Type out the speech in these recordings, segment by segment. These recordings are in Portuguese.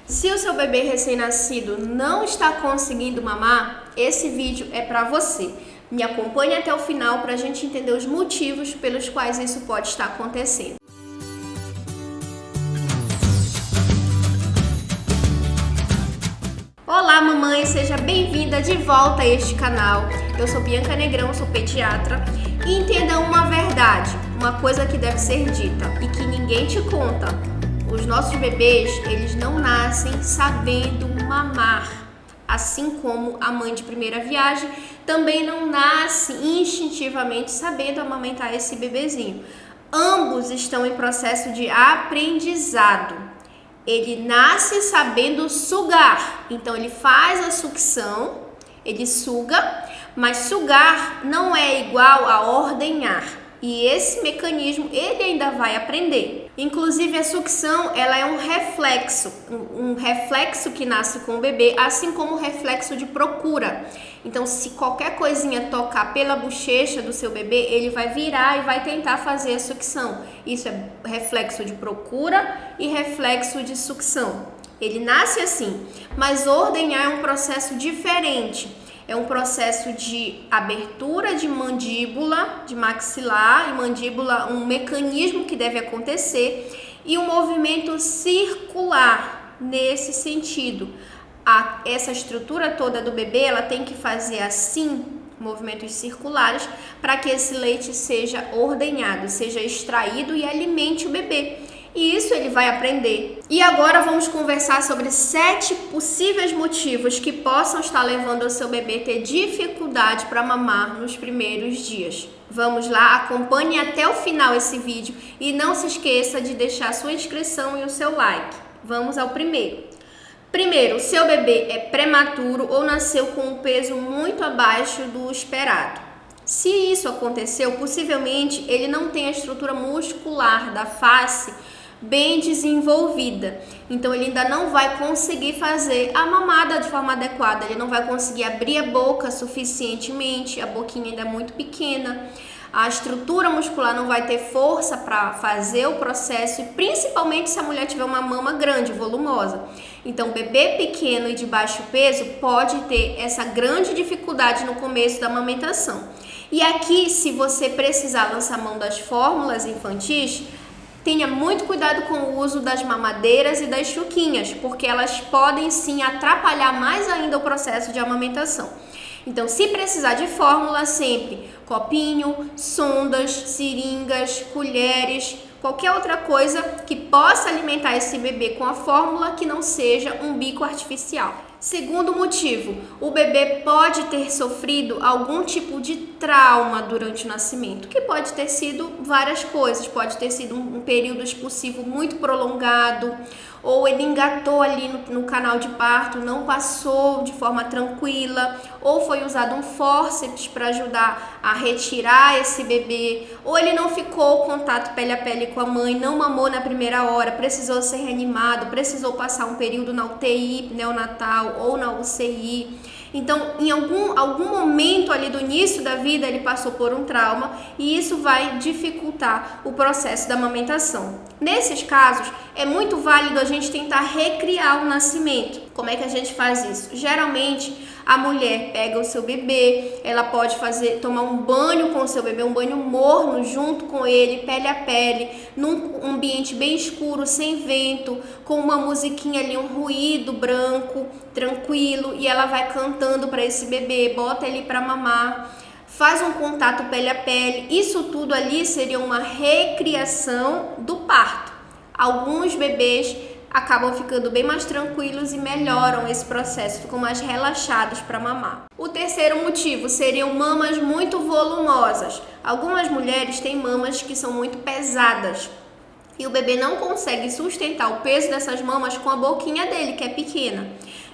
Se o seu bebê recém-nascido não está conseguindo mamar, esse vídeo é para você. Me acompanhe até o final para a gente entender os motivos pelos quais isso pode estar acontecendo. Olá, mamãe! Seja bem-vinda de volta a este canal. Eu sou Bianca Negrão, sou pediatra. E entenda uma verdade, uma coisa que deve ser dita e que ninguém te conta. Os nossos bebês, eles não nascem sabendo mamar. Assim como a mãe de primeira viagem também não nasce instintivamente sabendo amamentar esse bebezinho. Ambos estão em processo de aprendizado. Ele nasce sabendo sugar, então ele faz a sucção, ele suga, mas sugar não é igual a ordenhar. E esse mecanismo ele ainda vai aprender. Inclusive a sucção, ela é um reflexo que nasce com o bebê, assim como o reflexo de procura. Então, se qualquer coisinha tocar pela bochecha do seu bebê, ele vai virar e vai tentar fazer a sucção. Isso é reflexo de procura e reflexo de sucção. Ele nasce assim, mas ordenhar é um processo diferente. É um processo de abertura de mandíbula, de maxilar e mandíbula, um mecanismo que deve acontecer e um movimento circular nesse sentido. Essa estrutura toda do bebê, ela tem que fazer assim, movimentos circulares, para que esse leite seja ordenhado, seja extraído e alimente o bebê. E isso ele vai aprender. E agora vamos conversar sobre 7 possíveis motivos que possam estar levando o seu bebê a ter dificuldade para mamar nos primeiros dias. Vamos lá, acompanhe até o final esse vídeo e não se esqueça de deixar sua inscrição e o seu like. Vamos ao primeiro. Primeiro, o seu bebê é prematuro ou nasceu com um peso muito abaixo do esperado. Se isso aconteceu, possivelmente ele não tem a estrutura muscular da face bem desenvolvida, então ele ainda não vai conseguir fazer a mamada de forma adequada, ele não vai conseguir abrir a boca suficientemente, a boquinha ainda é muito pequena, a estrutura muscular não vai ter força para fazer o processo e principalmente se a mulher tiver uma mama grande, volumosa. Então, bebê pequeno e de baixo peso pode ter essa grande dificuldade no começo da amamentação. E aqui, se você precisar lançar mão das fórmulas infantis, tenha muito cuidado com o uso das mamadeiras e das chuquinhas, porque elas podem sim atrapalhar mais ainda o processo de amamentação. Então, se precisar de fórmula, sempre copinho, sondas, seringas, colheres, qualquer outra coisa que possa alimentar esse bebê com a fórmula que não seja um bico artificial. Segundo motivo, o bebê pode ter sofrido algum tipo de trauma durante o nascimento, que pode ter sido várias coisas, pode ter sido um período expulsivo muito prolongado, ou ele engatou ali no canal de parto, não passou de forma tranquila, ou foi usado um fórceps para ajudar a retirar esse bebê, ou ele não ficou contato pele a pele com a mãe, não mamou na primeira hora, precisou ser reanimado, precisou passar um período na UTI neonatal ou na UCI. Então, em algum momento ali do início da vida, ele passou por um trauma e isso vai dificultar o processo da amamentação. Nesses casos, é muito válido a gente tentar recriar o nascimento. Como é que a gente faz isso? Geralmente, a mulher pega o seu bebê, ela pode tomar um banho com o seu bebê, um banho morno junto com ele, pele a pele, num ambiente bem escuro, sem vento, com uma musiquinha ali, um ruído branco, tranquilo, e ela vai cantando para esse bebê, bota ele para mamar, faz um contato pele a pele. Isso tudo ali seria uma recriação do parto. Alguns bebês acabam ficando bem mais tranquilos e melhoram esse processo, ficam mais relaxados para mamar. O terceiro motivo seriam mamas muito volumosas. Algumas mulheres têm mamas que são muito pesadas e o bebê não consegue sustentar o peso dessas mamas com a boquinha dele, que é pequena.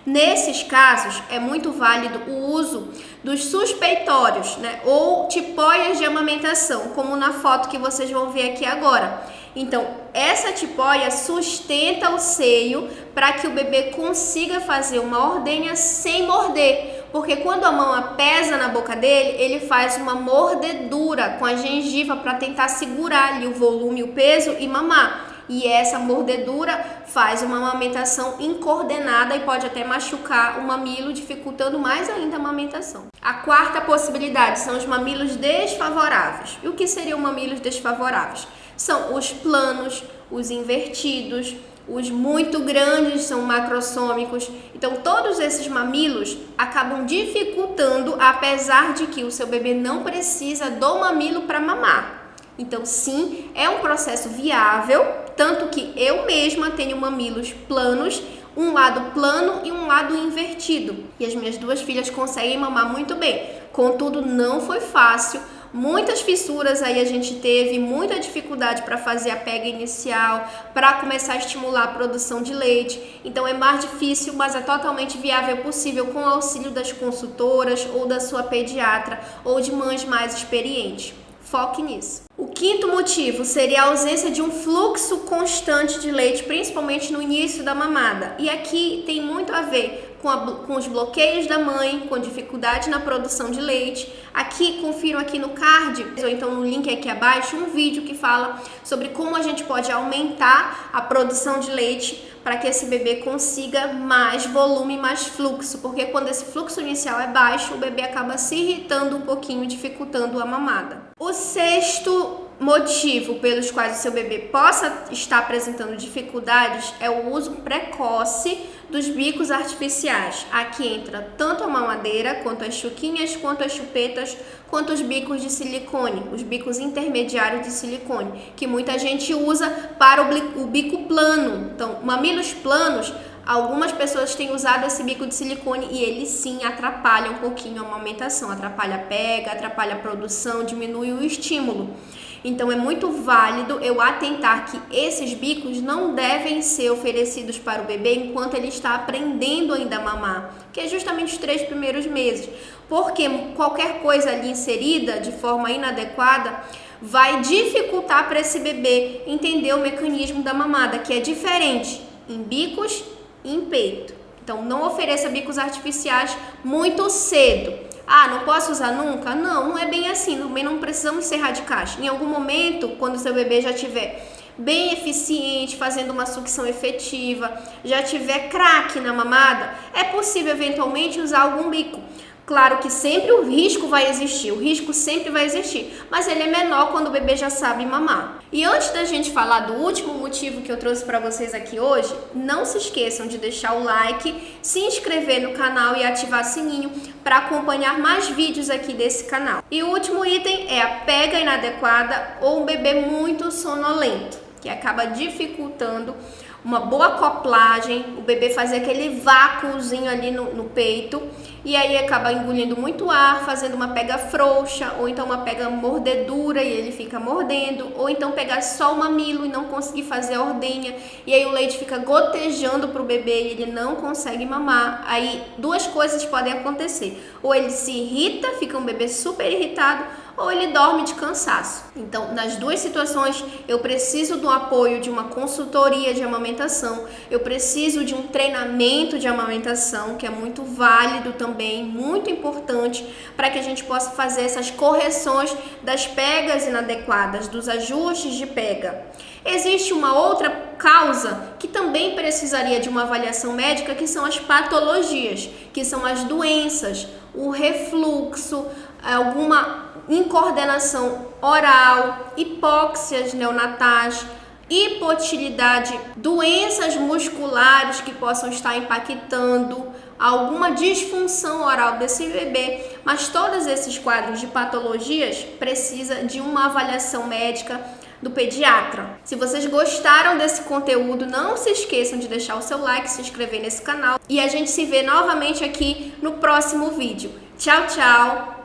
Nesses casos, é muito válido o uso dos suspeitórios, ou tipóias de amamentação, como na foto que vocês vão ver aqui agora. Então, essa tipóia sustenta o seio para que o bebê consiga fazer uma ordenha sem morder, porque quando a mama pesa na boca dele, ele faz uma mordedura com a gengiva para tentar segurar ali o volume, o peso e mamar. e essa mordedura faz uma amamentação incoordenada e pode até machucar o mamilo, dificultando mais ainda a amamentação. A quarta possibilidade são os mamilos desfavoráveis. E o que seriam mamilos desfavoráveis? São os planos, os invertidos, os muito grandes são macrossômicos. Então, todos esses mamilos acabam dificultando, apesar de que o seu bebê não precisa do mamilo para mamar. Então, sim, é um processo viável, tanto que eu mesma tenho mamilos planos, um lado plano e um lado invertido. E as minhas duas filhas conseguem mamar muito bem. Contudo, não foi fácil. Muitas fissuras aí a gente teve, muita dificuldade para fazer a pega inicial, para começar a estimular a produção de leite. Então é mais difícil, mas é totalmente viável, possível com o auxílio das consultoras ou da sua pediatra ou de mães mais experientes. Foque nisso. O quinto motivo seria a ausência de um fluxo constante de leite, principalmente no início da mamada. E aqui tem muito a ver com os bloqueios da mãe, com dificuldade na produção de leite. Aqui, confiram aqui no card, ou então no link aqui abaixo, um vídeo que fala sobre como a gente pode aumentar a produção de leite para que esse bebê consiga mais volume, mais fluxo, porque quando esse fluxo inicial é baixo, o bebê acaba se irritando um pouquinho, dificultando a mamada. O sexto motivo pelos quais o seu bebê possa estar apresentando dificuldades é o uso precoce dos bicos artificiais. Aqui entra tanto a mamadeira, quanto as chuquinhas, quanto as chupetas, quanto os bicos de silicone, os bicos intermediários de silicone, que muita gente usa para o bico plano. Então, mamilos planos, algumas pessoas têm usado esse bico de silicone e ele sim atrapalha um pouquinho a amamentação, atrapalha a pega, atrapalha a produção, diminui o estímulo. Então é muito válido eu atentar que esses bicos não devem ser oferecidos para o bebê enquanto ele está aprendendo ainda a mamar, que é justamente os 3 primeiros meses, porque qualquer coisa ali inserida de forma inadequada vai dificultar para esse bebê entender o mecanismo da mamada, que é diferente em bicos e em peito. Então não ofereça bicos artificiais muito cedo. Ah, não posso usar nunca? Não, não é bem assim, também não precisamos ser radicais. Em algum momento, quando o seu bebê já estiver bem eficiente, fazendo uma sucção efetiva, já tiver craque na mamada, é possível eventualmente usar algum bico. Claro que sempre o risco vai existir, o risco sempre vai existir, mas ele é menor quando o bebê já sabe mamar. E antes da gente falar do último motivo que eu trouxe para vocês aqui hoje, não se esqueçam de deixar o like, se inscrever no canal e ativar o sininho para acompanhar mais vídeos aqui desse canal. E o último item é a pega inadequada ou um bebê muito sonolento, que acaba dificultando uma boa acoplagem, o bebê fazer aquele vácuozinho ali no peito e aí acaba engolindo muito ar, fazendo uma pega frouxa ou então uma pega mordedura e ele fica mordendo, ou então pegar só o mamilo e não conseguir fazer a ordenha e aí o leite fica gotejando para o bebê e ele não consegue mamar. Aí duas coisas podem acontecer, ou ele se irrita, fica um bebê super irritado, ou ele dorme de cansaço. Então, nas duas situações, eu preciso do apoio de uma consultoria de amamentação, eu preciso de um treinamento de amamentação, que é muito válido também, muito importante, para que a gente possa fazer essas correções das pegas inadequadas, dos ajustes de pega. Existe uma outra causa que também precisaria de uma avaliação médica, que são as patologias, que são as doenças, o refluxo, alguma incoordenação oral, hipóxias neonatais, hipotireoidite, doenças musculares que possam estar impactando alguma disfunção oral desse bebê, mas todos esses quadros de patologias precisam de uma avaliação médica do pediatra. Se vocês gostaram desse conteúdo, não se esqueçam de deixar o seu like, se inscrever nesse canal e a gente se vê novamente aqui no próximo vídeo. Tchau, tchau!